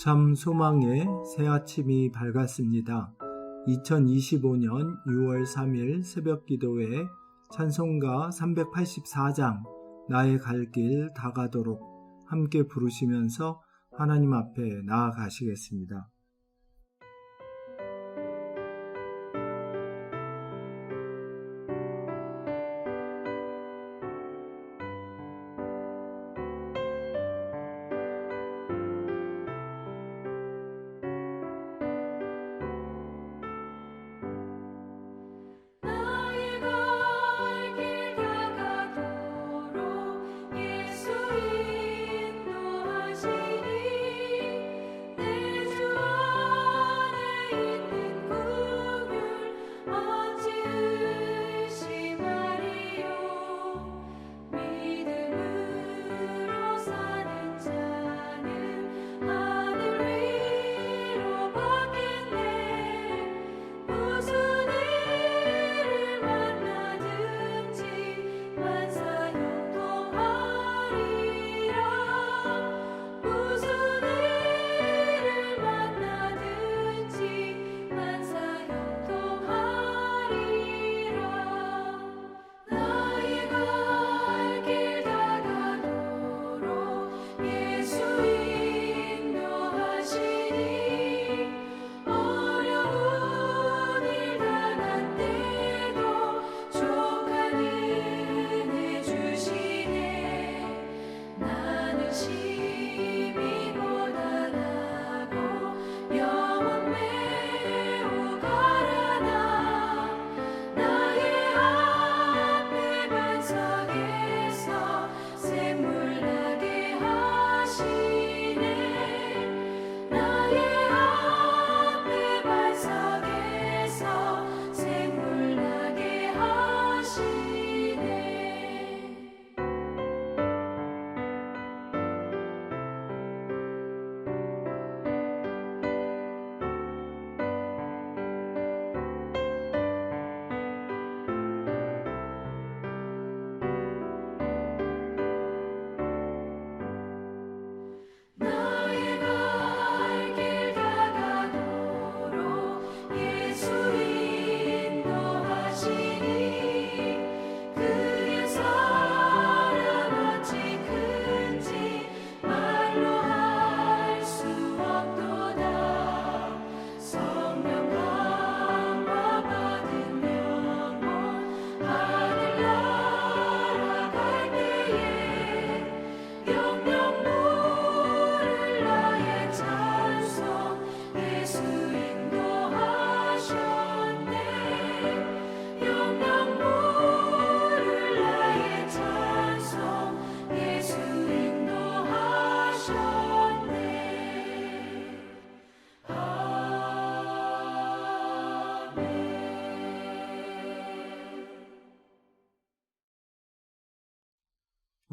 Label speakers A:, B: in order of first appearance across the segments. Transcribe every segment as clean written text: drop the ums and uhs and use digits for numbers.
A: 참 소망의 새 아침이 밝았습니다. 2025년 6월 3일 새벽 기도회 찬송가 384장 나의 갈 길 다가도록 함께 부르시면서 하나님 앞에 나아가시겠습니다.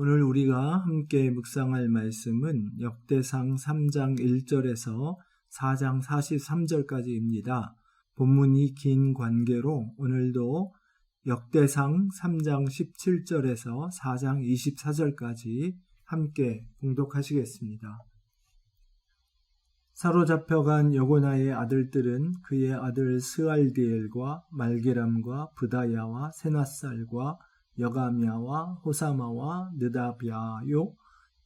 A: 오늘 우리가 함께 묵상할 말씀은 역대상 3장 1절에서 4장 43절까지입니다. 본문이 긴 관계로 오늘도 역대상 3장 17절에서 4장 24절까지 함께 봉독하시겠습니다. 사로잡혀간 여고나의 아들들은 그의 아들 스알디엘과 말기람과 브다야와 세낫살과 여가미아와 호사마와 느다비아요.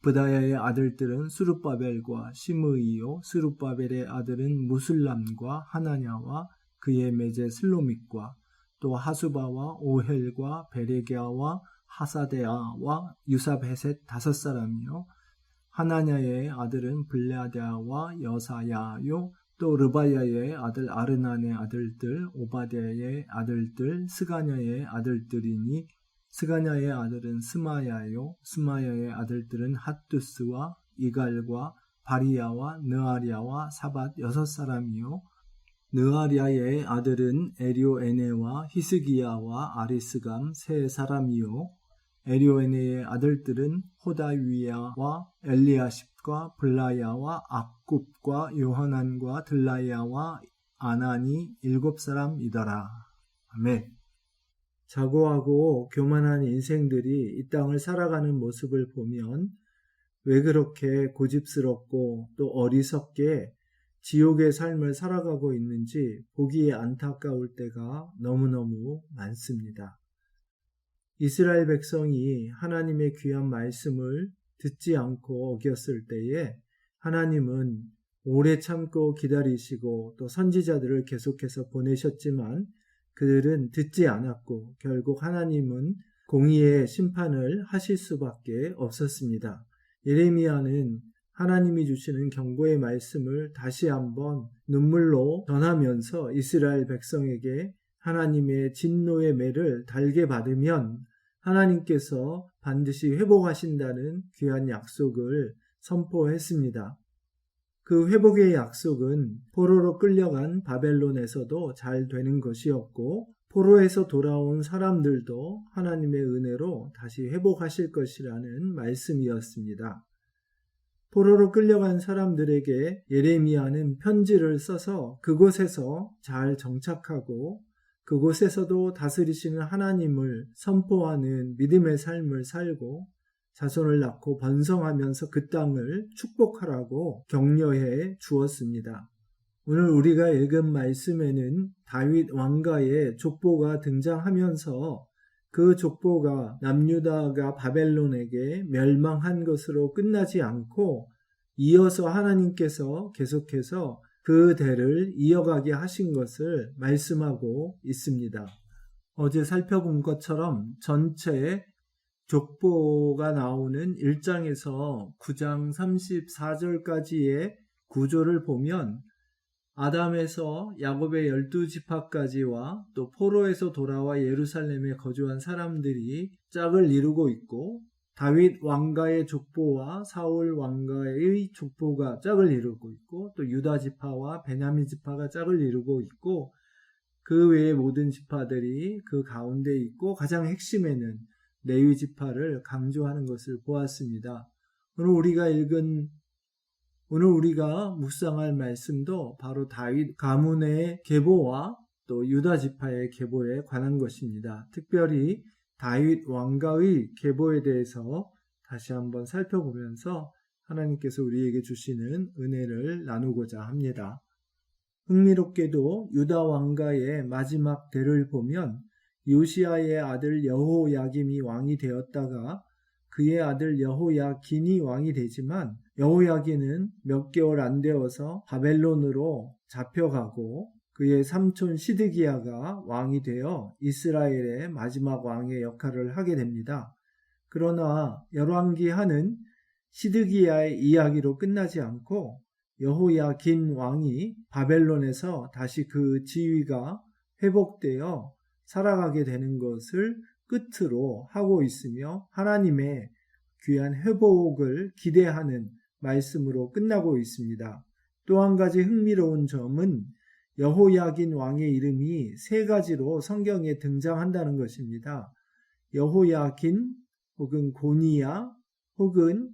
A: 브다야의 아들들은 수룹바벨과 시므이요. 수룹바벨의 아들은 무술람과 하나냐와 그의 매제 슬로믹과 또 하수바와 오헬과 베레게아와 하사데아와 유사베셋 5사람이요. 하나냐의 아들은 블레아데아와 여사야요. 또 르바야의 아들 아르난의 아들들 오바데의 아들들 스가냐의 아들들이니 스가냐의 아들은 스마야요. 스마야의 아들들은 핫두스와 이갈과 바리야와 느아리아와 사밧 6사람이요. 느아리아의 아들은 에리오에네와 히스기야와 아리스감 3사람이요. 에리오에네의 아들들은 호다위야와 엘리아십과 블라야와 악굽과 요하난과 들라야와 아나니 7사람이더라. 아멘. 자고하고 교만한 인생들이 이 땅을 살아가는 모습을 보면 왜 그렇게 고집스럽고 또 어리석게 지옥의 삶을 살아가고 있는지 보기에 안타까울 때가 너무너무 많습니다. 이스라엘 백성이 하나님의 귀한 말씀을 듣지 않고 어겼을 때에 하나님은 오래 참고 기다리시고 또 선지자들을 계속해서 보내셨지만 그들은 듣지 않았고 결국 하나님은 공의의 심판을 하실 수밖에 없었습니다. 예레미야는 하나님이 주시는 경고의 말씀을 다시 한번 눈물로 전하면서 이스라엘 백성에게 하나님의 진노의 매를 달게 받으면 하나님께서 반드시 회복하신다는 귀한 약속을 선포했습니다. 그 회복의 약속은 포로로 끌려간 바벨론에서도 잘 되는 것이었고 포로에서 돌아온 사람들도 하나님의 은혜로 다시 회복하실 것이라는 말씀이었습니다. 포로로 끌려간 사람들에게 예레미야는 편지를 써서 그곳에서 잘 정착하고 그곳에서도 다스리시는 하나님을 선포하는 믿음의 삶을 살고 자손을 낳고 번성하면서 그 땅을 축복하라고 격려해 주었습니다. 오늘 우리가 읽은 말씀에는 다윗 왕가의 족보가 등장하면서 그 족보가 남유다가 바벨론에게 멸망한 것으로 끝나지 않고 이어서 하나님께서 계속해서 그 대를 이어가게 하신 것을 말씀하고 있습니다. 어제 살펴본 것처럼 전체 족보가 나오는 1장에서 9장 34절까지의 구조를 보면 아담에서 야곱의 12지파까지와 또 포로에서 돌아와 예루살렘에 거주한 사람들이 짝을 이루고 있고 다윗 왕가의 족보와 사울 왕가의 족보가 짝을 이루고 있고 또 유다 지파와 베냐민 지파가 짝을 이루고 있고 그 외의 모든 지파들이 그 가운데 있고 가장 핵심에는 레위 지파를 강조하는 것을 보았습니다. 오늘 우리가 묵상할 말씀도 바로 다윗 가문의 계보와 또 유다 지파의 계보에 관한 것입니다. 특별히 다윗 왕가의 계보에 대해서 다시 한번 살펴보면서 하나님께서 우리에게 주시는 은혜를 나누고자 합니다. 흥미롭게도 유다 왕가의 마지막 대를 보면 요시야의 아들 여호야김이 왕이 되었다가 그의 아들 여호야긴이 왕이 되지만 여호야긴은 몇 개월 안 되어서 바벨론으로 잡혀가고 그의 삼촌 시드기야가 왕이 되어 이스라엘의 마지막 왕의 역할을 하게 됩니다. 그러나 열왕기하는 시드기야의 이야기로 끝나지 않고 여호야긴 왕이 바벨론에서 다시 그 지위가 회복되어 살아가게 되는 것을 끝으로 하고 있으며 하나님의 귀한 회복을 기대하는 말씀으로 끝나고 있습니다. 또 한 가지 흥미로운 점은 여호야긴 왕의 이름이 3가지로 성경에 등장한다는 것입니다. 여호야긴 혹은 고니야 혹은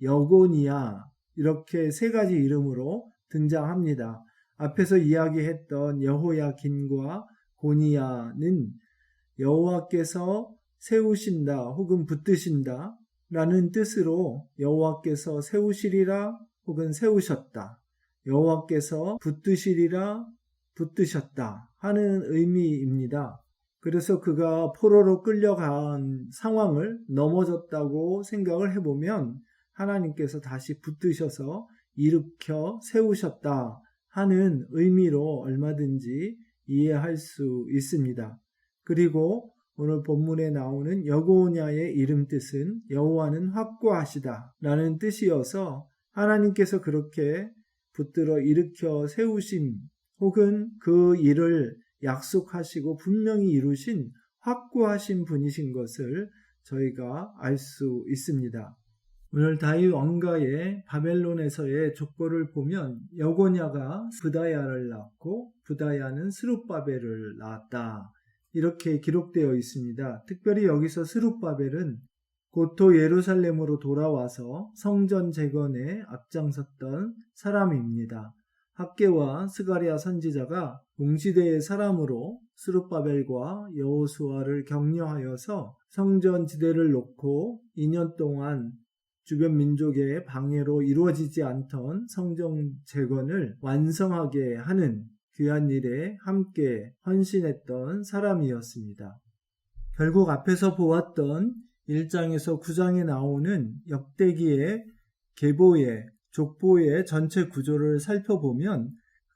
A: 여고니야 이렇게 3가지 이름으로 등장합니다. 앞에서 이야기했던 여호야긴과 고니야는 여호와께서 세우신다 혹은 붙드신다 라는 뜻으로 여호와께서 세우시리라 혹은 세우셨다, 여호와께서 붙드시리라 붙드셨다 하는 의미입니다. 그래서 그가 포로로 끌려간 상황을 넘어졌다고 생각을 해보면 하나님께서 다시 붙드셔서 일으켜 세우셨다 하는 의미로 얼마든지 이해할 수 있습니다. 그리고 오늘 본문에 나오는 여고냐의 이름 뜻은 여호와는 확고하시다 라는 뜻이어서 하나님께서 그렇게 붙들어 일으켜 세우신 혹은 그 일을 약속하시고 분명히 이루신 확고하신 분이신 것을 저희가 알 수 있습니다. 오늘 다윗 왕가의 바벨론에서의 족보를 보면 여고냐가 브다야를 낳고 브다야는 스룹바벨을 낳았다. 이렇게 기록되어 있습니다. 특별히 여기서 스룹바벨은 고토 예루살렘으로 돌아와서 성전 재건에 앞장섰던 사람입니다. 학개와 스가랴 선지자가 동시대의 사람으로 스룹바벨과 여호수아를 격려하여서 성전 지대를 놓고 2년 동안 주변 민족의 방해로 이루어지지 않던 성전 재건을 완성하게 하는 귀한 일에 함께 헌신했던 사람이었습니다. 결국 앞에서 보았던 1장에서 9장에 나오는 역대기의 계보의 족보의 전체 구조를 살펴보면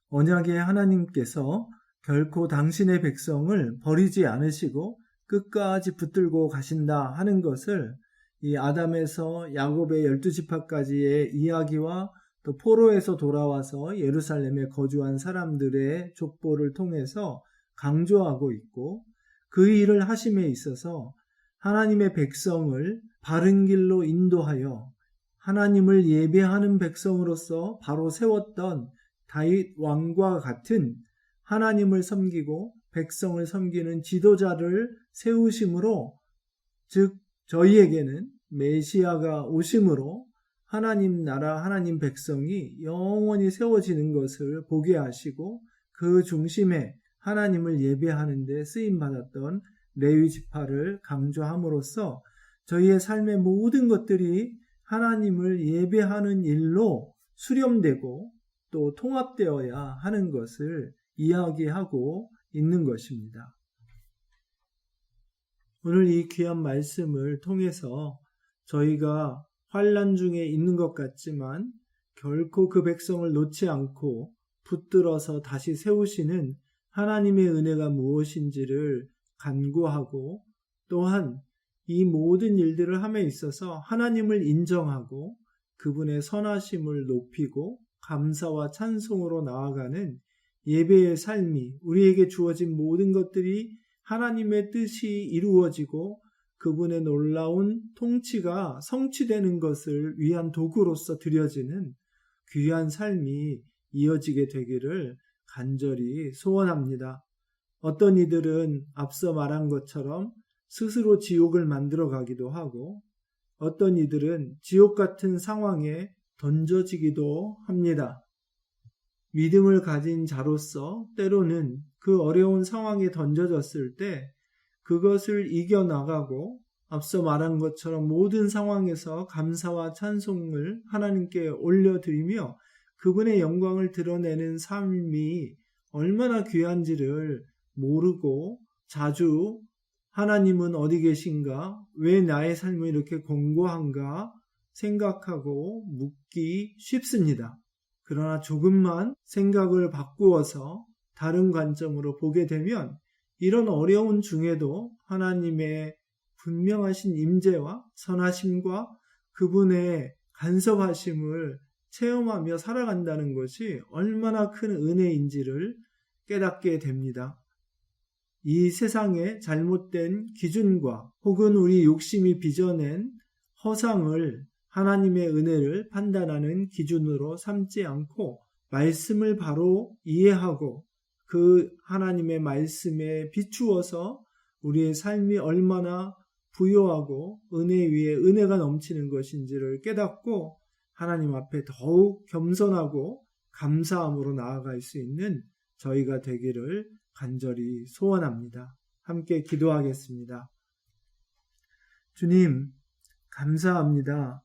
A: 언약의 하나님께서 결코 당신의 백성을 버리지 않으시고 끝까지 붙들고 가신다 하는 것을 이 아담에서 야곱의 12지파까지의 이야기와 또 포로에서 돌아와서 예루살렘에 거주한 사람들의 족보를 통해서 강조하고 있고, 그 일을 하심에 있어서 하나님의 백성을 바른 길로 인도하여 하나님을 예배하는 백성으로서 바로 세웠던 다윗 왕과 같은 하나님을 섬기고 백성을 섬기는 지도자를 세우심으로, 즉 저희에게는 메시아가 오심으로 하나님 나라, 하나님 백성이 영원히 세워지는 것을 보게 하시고, 그 중심에 하나님을 예배하는 데 쓰임받았던 레위 지파를 강조함으로써 저희의 삶의 모든 것들이 하나님을 예배하는 일로 수렴되고 또 통합되어야 하는 것을 이야기하고 있는 것입니다. 오늘 이 귀한 말씀을 통해서 저희가 환난 중에 있는 것 같지만 결코 그 백성을 놓지 않고 붙들어서 다시 세우시는 하나님의 은혜가 무엇인지를 간구하고, 또한 이 모든 일들을 함에 있어서 하나님을 인정하고 그분의 선하심을 높이고 감사와 찬송으로 나아가는 예배의 삶이, 우리에게 주어진 모든 것들이 하나님의 뜻이 이루어지고 그분의 놀라운 통치가 성취되는 것을 위한 도구로서 드려지는 귀한 삶이 이어지게 되기를 간절히 소원합니다. 어떤 이들은 앞서 말한 것처럼 스스로 지옥을 만들어 가기도 하고, 어떤 이들은 지옥 같은 상황에 던져지기도 합니다. 믿음을 가진 자로서 때로는 그 어려운 상황에 던져졌을 때 그것을 이겨나가고, 앞서 말한 것처럼 모든 상황에서 감사와 찬송을 하나님께 올려드리며 그분의 영광을 드러내는 삶이 얼마나 귀한지를 모르고 자주 하나님은 어디 계신가? 왜 나의 삶은 이렇게 공고한가? 생각하고 묻기 쉽습니다. 그러나 조금만 생각을 바꾸어서 다른 관점으로 보게 되면 이런 어려운 중에도 하나님의 분명하신 임재와 선하심과 그분의 간섭하심을 체험하며 살아간다는 것이 얼마나 큰 은혜인지를 깨닫게 됩니다. 이 세상의 잘못된 기준과 혹은 우리 욕심이 빚어낸 허상을 하나님의 은혜를 판단하는 기준으로 삼지 않고 말씀을 바로 이해하고 그 하나님의 말씀에 비추어서 우리의 삶이 얼마나 부요하고 은혜 위에 은혜가 넘치는 것인지를 깨닫고 하나님 앞에 더욱 겸손하고 감사함으로 나아갈 수 있는 저희가 되기를 간절히 소원합니다. 함께 기도하겠습니다. 주님, 감사합니다.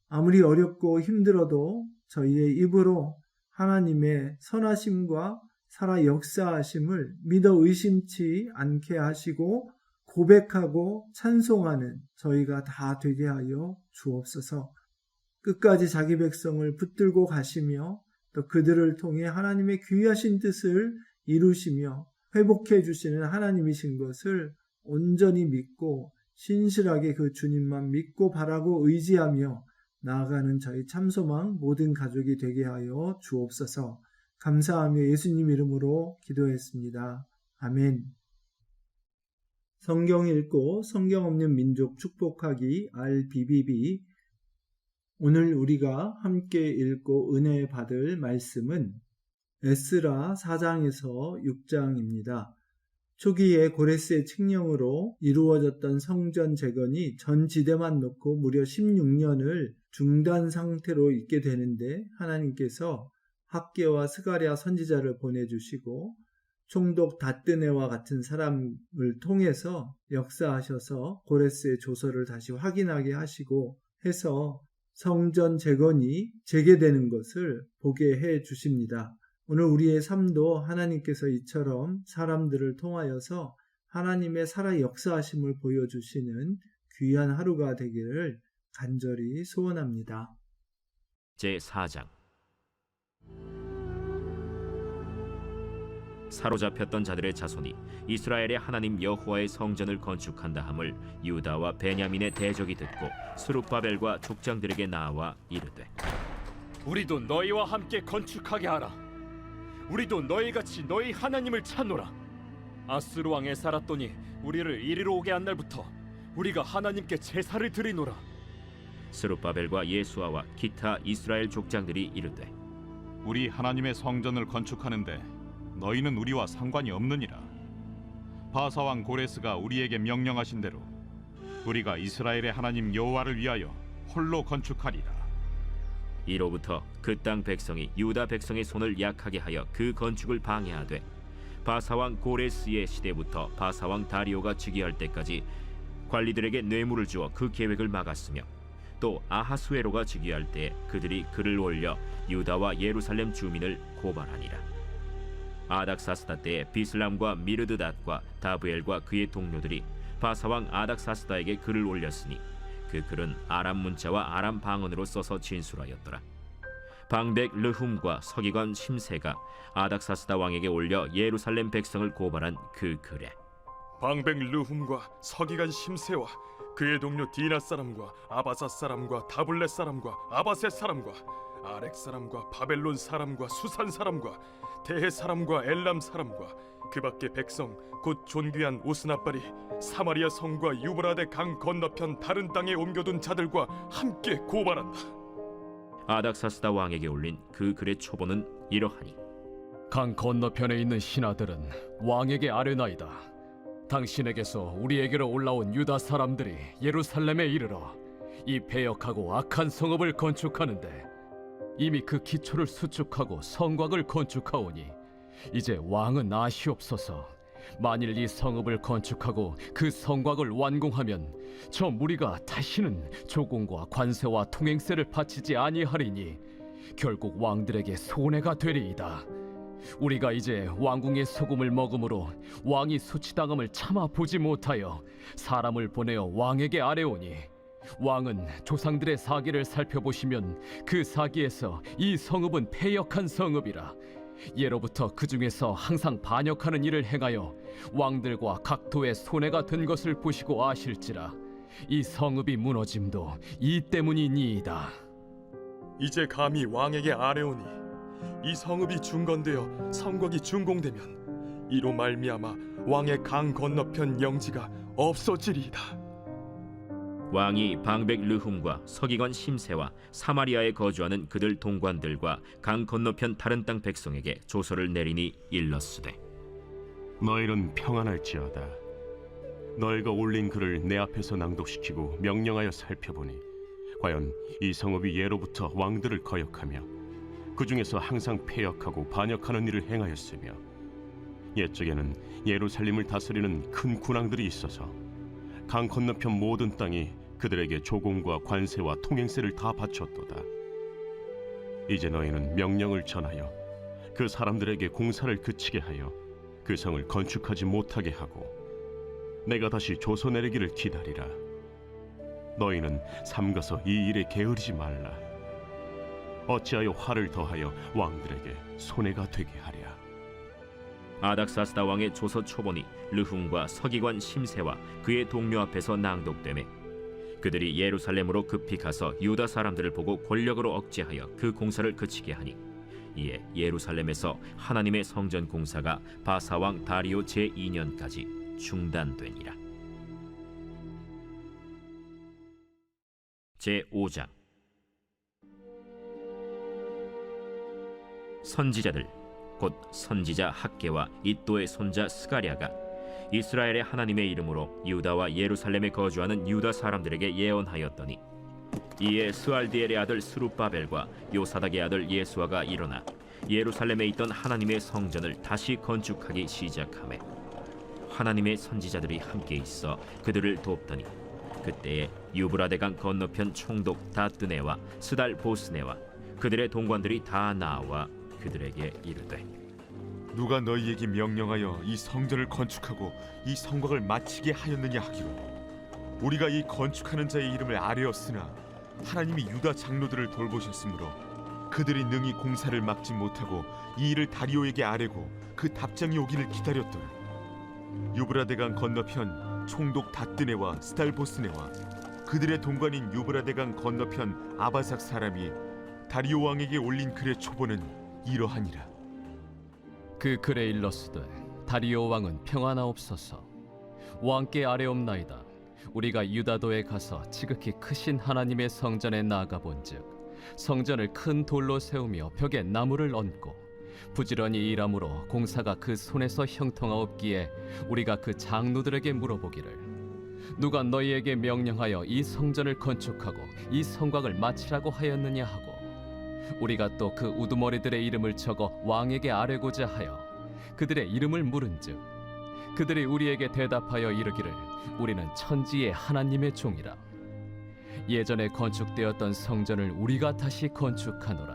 A: 아무리 어렵고 힘들어도 저희의 입으로 하나님의 선하심과 살아 역사하심을 믿어 의심치 않게 하시고 고백하고 찬송하는 저희가 다 되게 하여 주옵소서. 끝까지 자기 백성을 붙들고 가시며 또 그들을 통해 하나님의 귀하신 뜻을 이루시며 회복해 주시는 하나님이신 것을 온전히 믿고 신실하게 그 주님만 믿고 바라고 의지하며 나아가는 저희 참소망 모든 가족이 되게 하여 주옵소서. 감사하며 예수님 이름으로 기도했습니다. 아멘. 성경 읽고 성경 없는 민족 축복하기 RBBB. 오늘 우리가 함께 읽고 은혜 받을 말씀은 에스라 4장에서 6장입니다. 초기에 고레스의 칙령으로 이루어졌던 성전 재건이 전 지대만 놓고 무려 16년을 중단 상태로 있게 되는데 하나님께서 학개와 스가랴 선지자를 보내주시고 총독 다뜨네와 같은 사람을 통해서 역사하셔서 고레스의 조서를 다시 확인하게 하시고 해서 성전 재건이 재개되는 것을 보게 해 주십니다. 오늘 우리의 삶도 하나님께서 이처럼 사람들을 통하여서 하나님의 살아 역사하심을 보여주시는 귀한 하루가 되기를 간절히 소원합니다.
B: 제4장. 사로잡혔던 자들의 자손이 이스라엘의 하나님 여호와의 성전을 건축한다 함을 유다와 베냐민의 대적이 듣고 스룹바벨과 족장들에게 나와 이르되,
C: 우리도 너희와 함께 건축하게 하라. 우리도 너희같이 너희 하나님을 찾노라. 아스루 왕 에사라돈이 우리를 이리로 오게 한 날부터 우리가 하나님께 제사를 드리노라.
B: 스룹바벨과 예수아와 기타 이스라엘 족장들이 이르되,
D: 우리 하나님의 성전을 건축하는데 너희는 우리와 상관이 없느니라. 바사왕 고레스가 우리에게 명령하신 대로 우리가 이스라엘의 하나님 여호와를 위하여 홀로 건축하리라.
B: 이로부터 그 땅 백성이 유다 백성의 손을 약하게 하여 그 건축을 방해하되, 바사왕 고레스의 시대부터 바사왕 다리오가 즉위할 때까지 관리들에게 뇌물을 주어 그 계획을 막았으며, 또 아하수에로가 즉위할 때 그들이 글을 올려 유다와 예루살렘 주민을 고발하니라. 아닥사스다 때에 비슬람과 미르드닷과 다브엘과 그의 동료들이 바사왕 아닥사스다에게 글을 올렸으니 그 글은 아람 문자와 아람 방언으로 써서 진술하였더라. 방백 르훔과 서기관 심세가 아닥사스다 왕에게 올려 예루살렘 백성을 고발한 그 글에,
C: 방백 르훔과 서기관 심세와 그의 동료 디나 사람과 아바사 사람과 다블렛 사람과 아바셋 사람과 아렉 사람과 바벨론 사람과 수산 사람과 대해 사람과 엘람 사람과 그 밖의 백성 곧 존귀한 오스나발이 사마리아 성과 유브라데 강 건너편 다른 땅에 옮겨둔 자들과 함께 고발한다.
B: 아닥사스다 왕에게 올린 그 글의 초본은 이러하니,
E: 강 건너편에 있는 신하들은 왕에게 아뢰나이다. 당신에게서 우리에게로 올라온 유다 사람들이 예루살렘에 이르러 이 패역하고 악한 성읍을 건축하는데 이미 그 기초를 수축하고 성곽을 건축하오니 이제 왕은 아시옵소서. 만일 이 성읍을 건축하고 그 성곽을 완공하면 저 무리가 다시는 조공과 관세와 통행세를 바치지 아니하리니 결국 왕들에게 손해가 되리이다. 우리가 이제 왕궁의 소금을 먹음으로 왕이 수치당함을 참아 보지 못하여 사람을 보내어 왕에게 아뢰오니, 왕은 조상들의 사기를 살펴보시면 그 사기에서 이 성읍은 패역한 성읍이라. 예로부터 그 중에서 항상 반역하는 일을 행하여 왕들과 각도의 손해가 된 것을 보시고 아실지라. 이 성읍이 무너짐도 이 때문이니이다.
C: 이제 감히 왕에게 아뢰오니 이 성읍이 중건되어 성곽이 준공되면 이로 말미암아 왕의 강 건너편 영지가 없어지리이다.
B: 왕이 방백 르훔과 서기관 심세와 사마리아에 거주하는 그들 동관들과 강 건너편 다른 땅 백성에게 조서를 내리니 일렀으되,
F: 너희는 평안할지어다. 너희가 올린 글을 내 앞에서 낭독시키고 명령하여 살펴보니 과연 이 성읍이 예로부터 왕들을 거역하며 그 중에서 항상 패역하고 반역하는 일을 행하였으며, 옛적에는 예루살렘을 다스리는 큰 군왕들이 있어서 강 건너편 모든 땅이 그들에게 조공과 관세와 통행세를 다 바쳤도다. 이제 너희는 명령을 전하여 그 사람들에게 공사를 그치게 하여 그 성을 건축하지 못하게 하고 내가 다시 조서 내리기를 기다리라. 너희는 삼가서 이 일에 게으르지 말라. 어찌하여 화를 더하여 왕들에게 손해가 되게 하랴.
B: 아닥사스다 왕의 조서 초본이 르훔과 서기관 심세와 그의 동료 앞에서 낭독되매 그들이 예루살렘으로 급히 가서 유다 사람들을 보고 권력으로 억제하여 그 공사를 그치게 하니, 이에 예루살렘에서 하나님의 성전 공사가 바사왕 다리오 제2년까지 중단되니라. 제5장. 선지자들 곧 선지자 학개와 이도의 손자 스가랴가 이스라엘의 하나님의 이름으로 유다와 예루살렘에 거주하는 유다 사람들에게 예언하였더니, 이에 스알디엘의 아들 스룹바벨과 요사닥의 아들 예수아가 일어나 예루살렘에 있던 하나님의 성전을 다시 건축하기 시작하매, 하나님의 선지자들이 함께 있어 그들을 돕더니 그때에 유브라데강 건너편 총독 다뜨네와 스달 보스네와 그들의 동관들이 다 나와 그들에게 이르되
G: 누가 너희에게 명령하여 이 성전을 건축하고 이 성곽을 마치게 하였느냐 하기로 우리가 이 건축하는 자의 이름을 아뢰었으나 하나님이 유다 장로들을 돌보셨으므로 그들이 능히 공사를 막지 못하고 이 일을 다리오에게 아뢰고 그 답장이 오기를 기다렸더라. 유브라데강 건너편 총독 다뜨네와 스달보스네와 그들의 동관인 유브라데강 건너편 아바삭 사람이 다리오 왕에게 올린 글의 초본은 이러하니라.
E: 그 글에 일렀으되 다리오 왕은 평안하옵소서. 왕께 아뢰옵나이다. 우리가 유다도에 가서 지극히 크신 하나님의 성전에 나아가 본즉 성전을 큰 돌로 세우며 벽에 나무를 얹고 부지런히 일함으로 공사가 그 손에서 형통하옵기에 우리가 그 장로들에게 물어보기를 누가 너희에게 명령하여 이 성전을 건축하고 이 성곽을 마치라고 하였느냐 하고 우리가 또 그 우두머리들의 이름을 적어 왕에게 아뢰고자 하여 그들의 이름을 물은즉 그들이 우리에게 대답하여 이르기를 우리는 천지의 하나님의 종이라. 예전에 건축되었던 성전을 우리가 다시 건축하노라.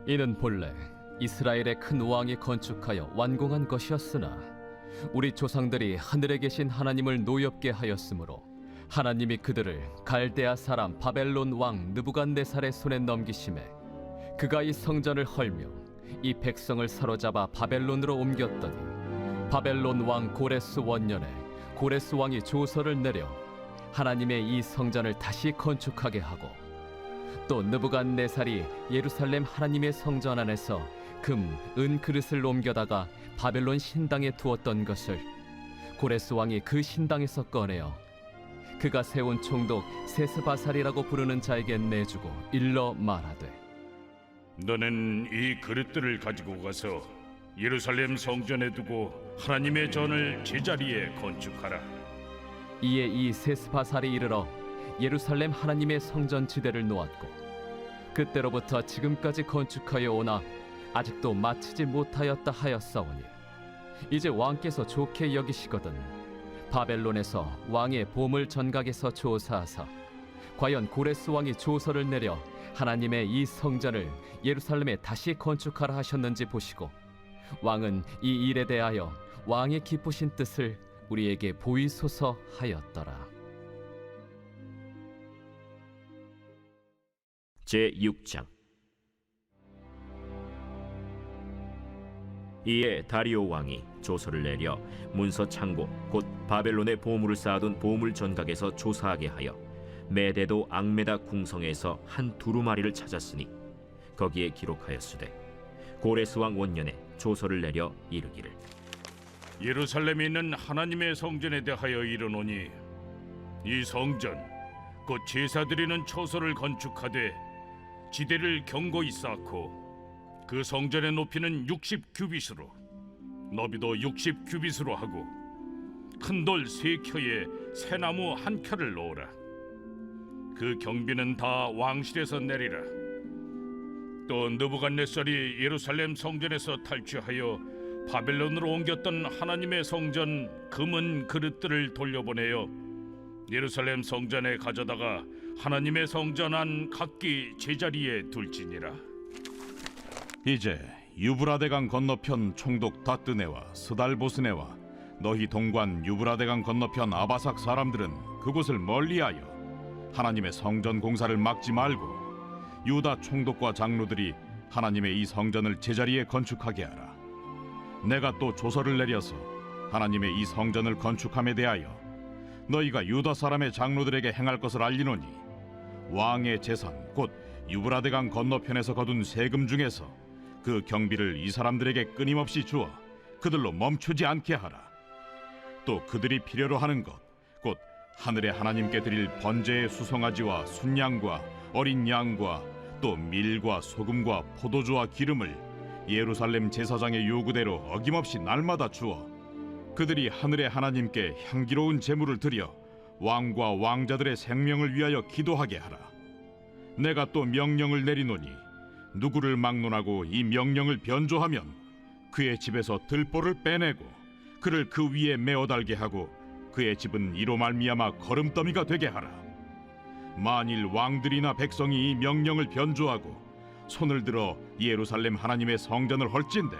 E: 이는 본래 이스라엘의 큰 왕이 건축하여 완공한 것이었으나 우리 조상들이 하늘에 계신 하나님을 노엽게 하였으므로 하나님이 그들을 갈대아 사람 바벨론 왕 느부갓네살의 손에 넘기심에 그가 이 성전을 헐며 이 백성을 사로잡아 바벨론으로 옮겼더니 바벨론 왕 고레스 원년에 고레스 왕이 조서를 내려 하나님의 이 성전을 다시 건축하게 하고 또 느부갓네살이 예루살렘 하나님의 성전 안에서 금, 은 그릇을 옮겨다가 바벨론 신당에 두었던 것을 고레스 왕이 그 신당에서 꺼내어 그가 세운 총독 세스바살이라고 부르는 자에게 내주고 일러 말하되
H: 너는 이 그릇들을 가지고 가서 예루살렘 성전에 두고 하나님의 전을 제자리에 건축하라.
E: 이에 이 세스바살이 이르러 예루살렘 하나님의 성전 지대를 놓았고 그때로부터 지금까지 건축하여 오나 아직도 마치지 못하였다 하였사오니 이제 왕께서 좋게 여기시거든 바벨론에서 왕의 보물 전각에서 조사하사 과연 고레스 왕이 조서를 내려 하나님의 이 성전을 예루살렘에 다시 건축하라 하셨는지 보시고 왕은 이 일에 대하여 왕의 기쁘신 뜻을 우리에게 보이소서 하였더라.
B: 제6장. 이에 다리오 왕이 조서를 내려 문서 창고 곧 바벨론의 보물을 쌓아둔 보물 전각에서 조사하게 하여 메데도 앙메다 궁성에서 한 두루마리를 찾았으니 거기에 기록하였으되 고레스 왕 원년에 조서를 내려 이르기를
H: 예루살렘에 있는 하나님의 성전에 대하여 이르노니 이 성전 곧 제사드리는 처소를 건축하되 지대를 견고히 쌓고 그 성전의 높이는 60규빗으로 너비도 60규빗으로 하고 큰 돌 3켜에 새나무 1켜를 놓으라. 그 경비는 다 왕실에서 내리라. 또 느부갓네살이 예루살렘 성전에서 탈취하여 바벨론으로 옮겼던 하나님의 성전 금은 그릇들을 돌려보내어 예루살렘 성전에 가져다가 하나님의 성전 안 각기 제자리에 둘지니라.
D: 이제 유브라데강 건너편 총독 다뜨네와 스달보스네와 너희 동관 유브라데강 건너편 아바삭 사람들은 그곳을 멀리하여 하나님의 성전 공사를 막지 말고 유다 총독과 장로들이 하나님의 이 성전을 제자리에 건축하게 하라. 내가 또 조서를 내려서 하나님의 이 성전을 건축함에 대하여 너희가 유다 사람의 장로들에게 행할 것을 알리노니 왕의 재산 곧 유브라데강 건너편에서 거둔 세금 중에서 그 경비를 이 사람들에게 끊임없이 주어 그들로 멈추지 않게 하라. 또 그들이 필요로 하는 것 곧 하늘의 하나님께 드릴 번제의 수송아지와 순양과 어린 양과 또 밀과 소금과 포도주와 기름을 예루살렘 제사장의 요구대로 어김없이 날마다 주어 그들이 하늘의 하나님께 향기로운 제물을 드려 왕과 왕자들의 생명을 위하여 기도하게 하라. 내가 또 명령을 내리노니 누구를 막론하고 이 명령을 변조하면 그의 집에서 들보를 빼내고 그를 그 위에 메어 달게 하고 그의 집은 이로 말미암아 거름더미가 되게 하라. 만일 왕들이나 백성이 이 명령을 변조하고 손을 들어 예루살렘 하나님의 성전을 헐진대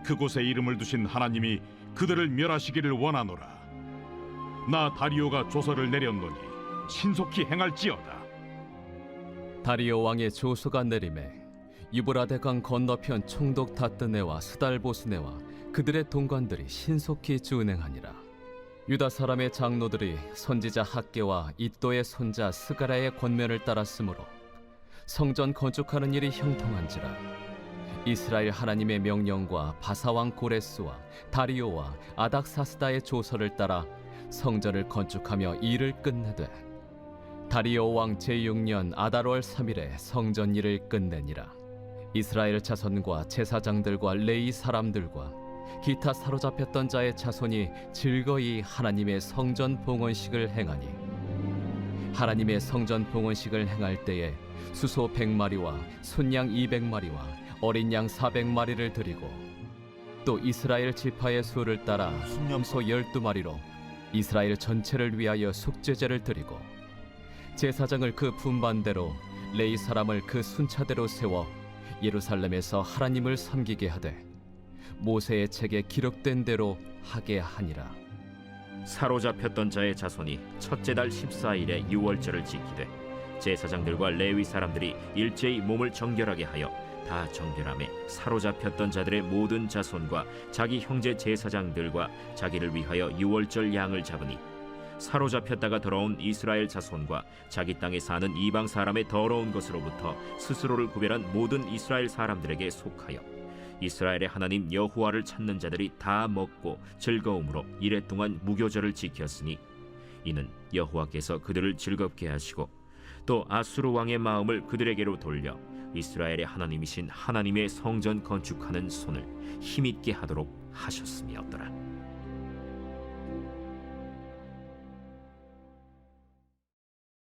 D: 그곳에 이름을 두신 하나님이 그들을 멸하시기를 원하노라. 나 다리오가 조서를 내렸노니 신속히 행할지어다.
E: 다리오 왕의 조서가 내림에 유브라데 강 건너편 총독 다뜨네와 스달보스네와 그들의 동관들이 신속히 준행하니라. 유다 사람의 장로들이 선지자 학개와 id도의 손자 스가랴의 권면을 따랐으므로 성전 건축하는 일이 형통한지라. 이스라엘 하나님의 명령과 바사왕 고레스와 다리오와 아닥사스다의 조서를 따라 성전을 건축하며 일을 끝내되 다리오 왕 제6년 아달월 3일에 성전 일을 끝내니라. 이스라엘 자손과 제사장들과 레위 사람들과 기타 사로잡혔던 자의 자손이 즐거이 하나님의 성전 봉헌식을 행하니 하나님의 성전 봉헌식을 행할 때에 수소 100마리와 순양 200마리와 어린 양 400마리를 드리고 또 이스라엘 지파의 수를 따라 순염소 12마리로 이스라엘 전체를 위하여 속죄제를 드리고 제사장을 그 분반대로 레위 사람을 그 순차대로 세워 예루살렘에서 하나님을 섬기게 하되 모세의 책에 기록된 대로 하게 하니라.
B: 사로잡혔던 자의 자손이 첫째 달 14일에 유월절을 지키되 제사장들과 레위 사람들이 일제히 몸을 정결하게 하여 다 정결함에 사로잡혔던 자들의 모든 자손과 자기 형제 제사장들과 자기를 위하여 유월절 양을 잡으니 사로잡혔다가 돌아온 이스라엘 자손과 자기 땅에 사는 이방 사람의 더러운 것으로부터 스스로를 구별한 모든 이스라엘 사람들에게 속하여 이스라엘의 하나님 여호와를 찾는 자들이 다 먹고 즐거움으로 이레 동안 무교절을 지켰으니 이는 여호와께서 그들을 즐겁게 하시고 또 아수르 왕의 마음을 그들에게로 돌려 이스라엘의 하나님이신 하나님의 성전 건축하는 손을 힘있게 하도록 하셨음이었더라.